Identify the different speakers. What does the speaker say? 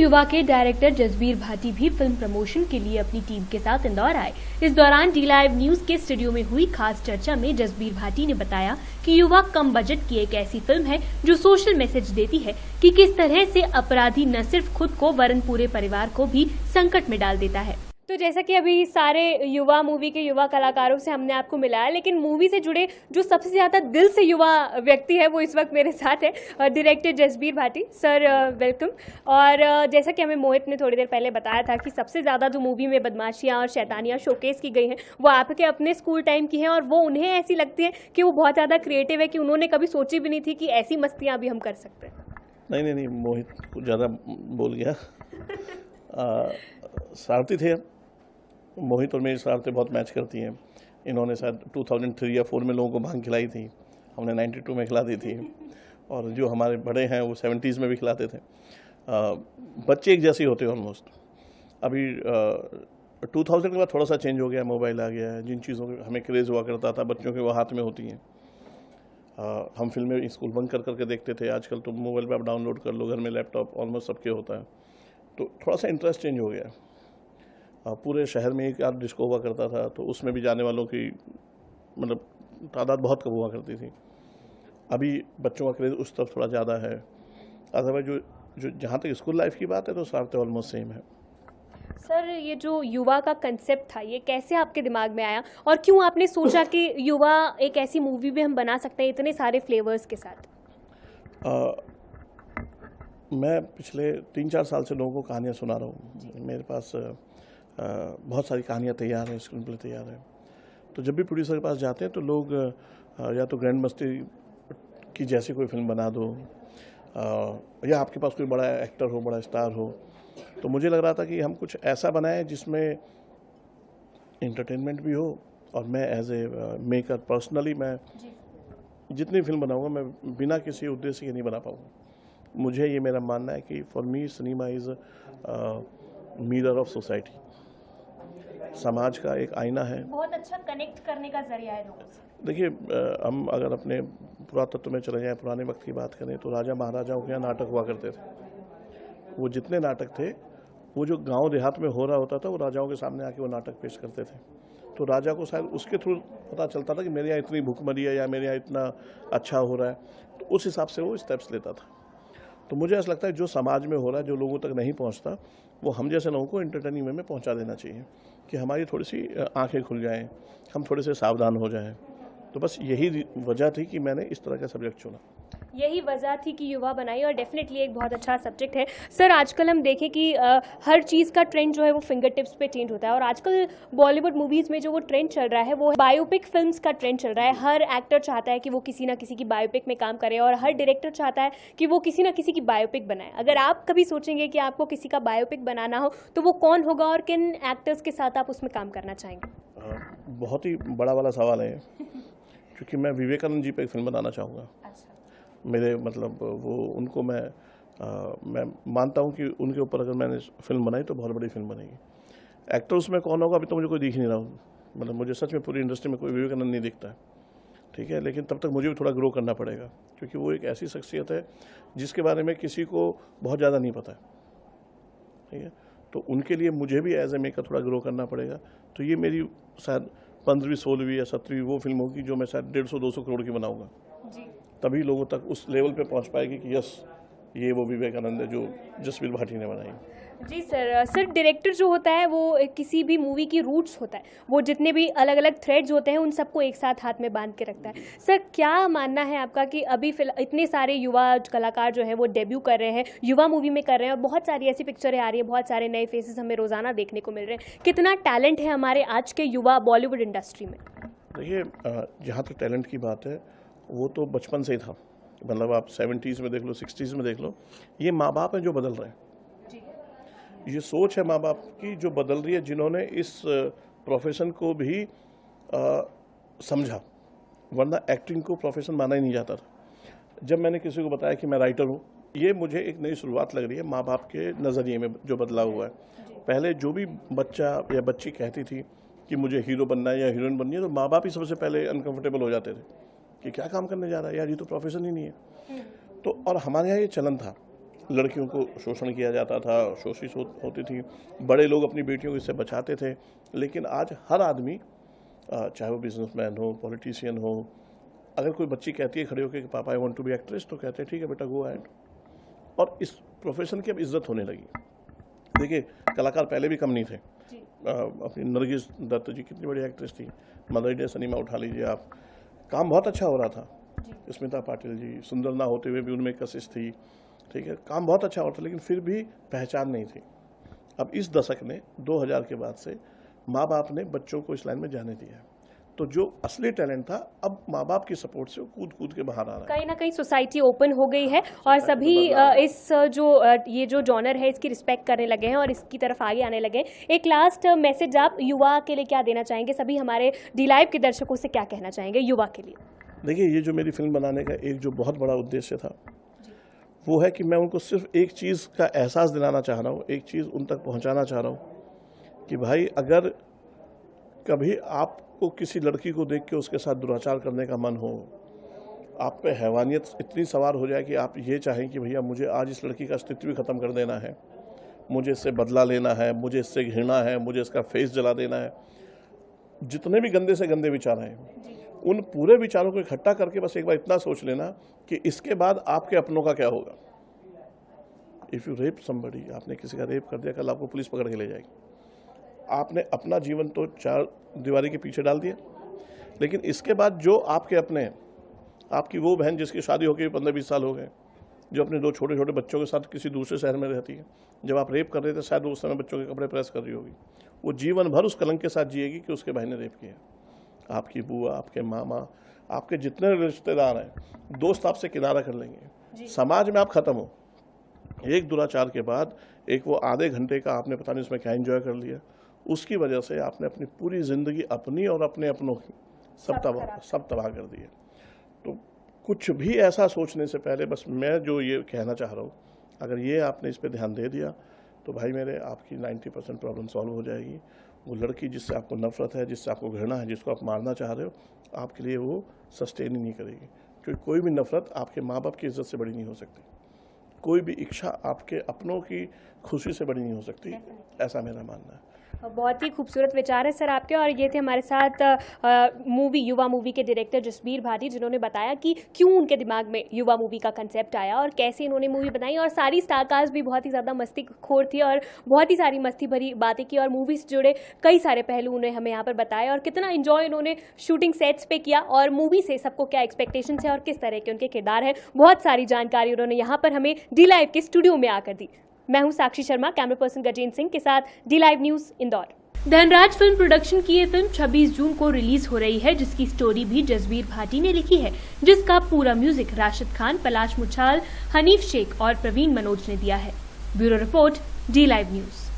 Speaker 1: युवा के डायरेक्टर जसबीर भाटी भी फिल्म प्रमोशन के लिए अपनी टीम के साथ इंदौर आए। इस दौरान डी लाइव न्यूज के स्टूडियो में हुई खास चर्चा में जसबीर भाटी ने बताया कि युवा कम बजट की एक ऐसी फिल्म है जो सोशल मैसेज देती है कि किस तरह से अपराधी न सिर्फ खुद को वरन पूरे परिवार को भी संकट में डाल देता है। तो जैसा कि अभी सारे युवा मूवी के युवा कलाकारों से हमने आपको मिलाया, लेकिन मूवी से जुड़े जो सबसे ज़्यादा दिल से युवा व्यक्ति है वो इस वक्त मेरे साथ है, director Jasbir Bhati sir, welcome. और जैसा कि हमें मोहित ने थोड़ी देर पहले बताया था कि सबसे ज़्यादा जो मूवी में बदमाशियाँ और शैतानियाँ शोकेस की गई हैं वो आपके अपने स्कूल टाइम की हैं, और वो उन्हें ऐसी लगती है कि वो बहुत ज़्यादा क्रिएटिव है कि उन्होंने कभी सोची भी नहीं थी कि ऐसी मस्तियाँ भी हम कर सकते हैं।
Speaker 2: नहीं, मोहित कुछ ज़्यादा बोल गया। सारथी थे, मोहित और मेरी शरारतें बहुत मैच करती हैं। इन्होंने शायद 2003 या 4 में लोगों को भांग खिलाई थी, हमने 92 में खिला दी थी, और जो हमारे बड़े हैं वो 70s में भी खिलाते थे। बच्चे एक जैसे ही होते हैं ऑलमोस्ट। अभी 2000 के बाद थोड़ा सा चेंज हो गया, मोबाइल आ गया है, जिन चीज़ों का हमें क्रेज़ हुआ करता था बच्चों के वो हाथ में होती हैं। हम फिल्में स्कूल बंक कर करके देखते थे, आजकल तो मोबाइल पर आप डाउनलोड कर लो, घर में लैपटॉप ऑलमोस्ट सबके होता है, तो थोड़ा सा इंटरेस्ट चेंज हो गया। पूरे शहर में एक आध डिस्को हुआ करता था, तो उसमें भी जाने वालों की मतलब तादाद बहुत कम हुआ करती थी। अभी बच्चों का क्रेज़ उस तरफ थोड़ा ज़्यादा है। अदरवाइज जो जहाँ तक स्कूल लाइफ की बात है तो सारे ऑलमोस्ट सेम है।
Speaker 1: सर, ये जो युवा का कंसेप्ट था ये कैसे आपके दिमाग में आया, और क्यों आपने सोचा कि युवा एक ऐसी मूवी भी हम बना सकते हैं इतने सारे फ्लेवर्स के साथ?
Speaker 2: मैं पिछले 3-4 साल से लोगों को कहानियाँ सुना रहा हूँ। मेरे पास बहुत सारी कहानियाँ तैयार हैं, स्क्रीन प्ले तैयार है। तो जब भी प्रोड्यूसर के पास जाते हैं तो लोग या तो ग्रैंड मस्ती की जैसी कोई फिल्म बना दो, या आपके पास कोई बड़ा एक्टर हो, बड़ा स्टार हो। तो मुझे लग रहा था कि हम कुछ ऐसा बनाएं जिसमें एंटरटेनमेंट भी हो, और मैं एज ए मेकर पर्सनली मैं जितनी फिल्म बनाऊंगा मैं बिना किसी उद्देश्य के नहीं बना पाऊंगा। मुझे ये मेरा मानना है कि for me cinema is mirror of society, समाज का एक आईना है।
Speaker 1: बहुत अच्छा कनेक्ट करने का जरिया है लोगों से।
Speaker 2: देखिए, हम अगर अपने पुरातत्व में चले जाएं, पुराने वक्त की बात करें, तो राजा महाराजाओं के यहाँ नाटक हुआ करते थे। वो जितने नाटक थे वो जो गांव देहात में हो रहा होता था वो राजाओं के सामने आके वो नाटक पेश करते थे। तो राजा को शायद उसके थ्रू पता चलता था कि मेरे यहाँ इतनी भूखमरी है या मेरे यहाँ इतना अच्छा हो रहा है, तो उस हिसाब से वो स्टेप्स लेता था। तो मुझे ऐसा लगता है जो समाज में हो रहा है, जो लोगों तक नहीं पहुंचता, वो हम जैसे लोगों को एंटरटेनिंग वे में पहुंचा देना चाहिए कि हमारी थोड़ी सी आंखें खुल जाएं, हम थोड़े से सावधान हो जाएं। तो बस यही वजह थी कि मैंने इस तरह का सब्जेक्ट चुना।
Speaker 1: यही वजह थी कि युवा बनाई, और डेफिनेटली एक बहुत अच्छा सब्जेक्ट है। सर, आजकल हम देखें कि हर चीज़ का ट्रेंड जो है वो फिंगर टिप्स पे चेंज होता है, और आजकल बॉलीवुड मूवीज़ में जो वो ट्रेंड चल रहा है वो बायोपिक फिल्म्स का ट्रेंड चल रहा है। हर एक्टर चाहता है कि वो किसी ना किसी की बायोपिक में काम करे, और हर डायरेक्टर चाहता है कि वो किसी ना किसी की बायोपिक बनाए। अगर आप कभी सोचेंगे कि आपको किसी का बायोपिक बनाना हो तो वो कौन होगा, और किन एक्टर्स के साथ आप उसमें काम करना चाहेंगे?
Speaker 2: बहुत ही बड़ा वाला सवाल है, क्योंकि मैं विवेकानंद जी पे एक फिल्म बनाना चाहूँगा। मेरे मतलब वो उनको मैं मानता हूँ कि उनके ऊपर अगर मैंने फिल्म बनाई तो बहुत बड़ी फिल्म बनेगी। एक्टर उसमें कौन होगा अभी तो मुझे कोई दिख नहीं रहा। मतलब मुझे सच में पूरी इंडस्ट्री में कोई विवेकानंद नहीं दिखता है, ठीक है, लेकिन तब तक मुझे भी थोड़ा ग्रो करना पड़ेगा, क्योंकि वो एक ऐसी शख्सियत है जिसके बारे में किसी को बहुत ज़्यादा नहीं पता है, ठीक है। तो उनके लिए मुझे भी एज ए मेकर थोड़ा ग्रो करना पड़ेगा। तो ये मेरी शायद 15वीं 16वीं या 17वीं वो फिल्म होगी जो मैं शायद 150-200 करोड़ की बनाऊँगा। तभी लोगों तक उस लेवल पे पहुंच पाएगी कि यस, ये वो विवेकानंद है जो जसबीर भाटी ने बनाई।
Speaker 1: जी सर, डायरेक्टर जो होता है वो किसी भी मूवी की रूट्स होता है, वो जितने भी अलग अलग थ्रेड्स होते हैं उन सबको एक साथ हाथ में बांध के रखता है। सर, क्या मानना है आपका कि अभी इतने सारे युवा कलाकार जो है वो डेब्यू कर रहे हैं, युवा मूवी में कर रहे हैं, और बहुत सारी ऐसी पिक्चरें आ रही है, बहुत सारे नए फेसेस हमें रोजाना देखने को मिल रहे हैं। कितना टैलेंट है हमारे आज के युवा बॉलीवुड इंडस्ट्री में?
Speaker 2: देखिए, जहाँ तक टैलेंट की बात है वो तो बचपन से ही था। मतलब आप 70s में देख लो, 60s में देख लो, ये माँ बाप हैं जो बदल रहे हैं। ये सोच है माँ बाप की जो बदल रही है, जिन्होंने इस प्रोफेशन को भी समझा, वरना एक्टिंग को प्रोफेशन माना ही नहीं जाता था। जब मैंने किसी को बताया कि मैं राइटर हूँ, ये मुझे एक नई शुरुआत लग रही है माँ बाप के नज़रिए में जो बदलाव हुआ है। पहले जो भी बच्चा या बच्ची कहती थी कि मुझे हीरो बनना है या हीरोइन बननी है, तो माँ बाप ही सबसे पहले अनकंफर्टेबल हो जाते थे कि क्या काम करने जा रहा है यार, ये तो प्रोफेशन ही नहीं है। तो और हमारे यहाँ ये चलन था, लड़कियों को शोषण किया जाता था, शोषित होती थी, बड़े लोग अपनी बेटियों को इससे बचाते थे। लेकिन आज हर आदमी, चाहे वो बिजनेसमैन हो, पॉलिटिशियन हो, अगर कोई बच्ची कहती है खड़े होकर कि पापा I want to be actress, तो कहते हैं ठीक है बेटा, गो अहेड। और इस प्रोफेशन की अब इज्जत होने लगी। देखिए, कलाकार पहले भी कम नहीं थे। अपनी नरगिस दत्त जी कितनी बड़ी एक्ट्रेस थी, मदर इंडिया सिनेमा उठा लीजिए आप, काम बहुत अच्छा हो रहा था। स्मिता पाटिल जी, सुंदर ना होते हुए भी उनमें कशिश थी, ठीक है, काम बहुत अच्छा होता, लेकिन फिर भी पहचान नहीं थी। अब इस दशक ने 2000 के बाद से माँ बाप ने बच्चों को इस लाइन में जाने दिया है। तो जो असली टैलेंट था, अब माँ बाप की सपोर्ट से कूद कूद के बाहर आ रहा है।
Speaker 1: कहीं ना कहीं सोसाइटी ओपन हो गई है और सभी इस ये जो जॉनर है इसकी रिस्पेक्ट करने लगे हैं और इसकी तरफ आगे आने लगे हैं। एक लास्ट मैसेज आप युवा के लिए क्या देना चाहेंगे? सभी हमारे डी लाइव के दर्शकों से क्या कहना चाहेंगे युवा के लिए?
Speaker 2: देखिए, ये जो मेरी फिल्म बनाने का एक जो बहुत बड़ा उद्देश्य था, वो है कि मैं उनको सिर्फ एक चीज़ का एहसास दिलाना चाह रहा हूँ, एक चीज़ उन तक पहुँचाना चाह रहा हूँ कि भाई, अगर कभी आपको किसी लड़की को देख के उसके साथ दुराचार करने का मन हो, आप पे हैवानियत इतनी सवार हो जाए कि आप ये चाहें कि भैया मुझे आज इस लड़की का अस्तित्व भी ख़त्म कर देना है, मुझे इससे बदला लेना है, मुझे इससे घृणा है, मुझे इसका फेस जला देना है, जितने भी गंदे से गंदे विचार हैं, उन पूरे विचारों को इकट्ठा करके बस एक बार इतना सोच लेना कि इसके बाद आपके अपनों का क्या होगा। इफ़ यू रेप समबडी, आपने किसी का रेप कर दिया, कल आपको पुलिस पकड़ के ले जाएगी। आपने अपना जीवन तो 4 दीवारी के पीछे डाल दिया, लेकिन इसके बाद जो आपके अपने हैं, आपकी वो बहन जिसकी शादी होकर 15-20 साल हो गए, जो अपने 2 छोटे छोटे बच्चों के साथ किसी दूसरे शहर में रहती है, जब आप रेप कर रहे थे शायद उस समय बच्चों के कपड़े प्रेस कर रही होगी, वो जीवन भर उस कलंक के साथ जिएगी कि उसके भाई ने रेप किया। आपकी बुआ, आपके मामा, आपके जितने रिश्तेदार हैं, दोस्त आपसे किनारा कर लेंगे, समाज में आप खत्म हो। एक दुराचार के बाद एक वो आधे घंटे का आपने पता नहीं उसमें क्या एंजॉय कर लिया, उसकी वजह से आपने अपनी पूरी ज़िंदगी अपनी और अपने अपनों की सब तबाह कर दी है। तो कुछ भी ऐसा सोचने से पहले बस मैं जो ये कहना चाह रहा हूँ, अगर ये आपने इस पर ध्यान दे दिया तो भाई मेरे, आपकी 90% प्रॉब्लम सॉल्व हो जाएगी। वो लड़की जिससे आपको नफरत है, जिससे आपको घृणा है, जिसको आप मारना चाह रहे हो, आपके लिए वो सस्टेन ही नहीं करेगी, क्योंकि कोई भी नफरत आपके माँ बाप की इज्जत से बड़ी नहीं हो सकती, कोई भी इच्छा आपके अपनों की खुशी से बड़ी नहीं हो सकती, ऐसा मेरा मानना है।
Speaker 1: बहुत ही खूबसूरत विचार है सर आपके। और ये थे हमारे साथ युवा मूवी के डायरेक्टर जसबीर भाटी, जिन्होंने बताया कि क्यों उनके दिमाग में युवा मूवी का कंसेप्ट आया और कैसे इन्होंने मूवी बनाई। और सारी स्टारकास्ट भी बहुत ही ज़्यादा मस्तीखोर थी और बहुत ही सारी मस्ती भरी बातें की और मूवी से जुड़े कई सारे पहलू उन्हें हमें यहाँ पर बताए और कितना इंजॉय उन्होंने शूटिंग सेट्स पे किया और मूवी से सबको क्या एक्सपेक्टेशन है और किस तरह के उनके किरदार हैं। बहुत सारी जानकारी उन्होंने यहाँ पर हमें डी लाइव के स्टूडियो में आकर दी। मैं हूं साक्षी शर्मा, कैमरा पर्सन गजेंद्र सिंह के साथ D live news Indore. Dhanraj film production की ये फिल्म 26 जून को रिलीज हो रही है, जिसकी स्टोरी भी जसबीर भाटी ने लिखी है, जिसका पूरा म्यूजिक राशिद खान, पलाश मुछाल, हनीफ शेख और प्रवीण मनोज ने दिया है। Bureau report, D live news.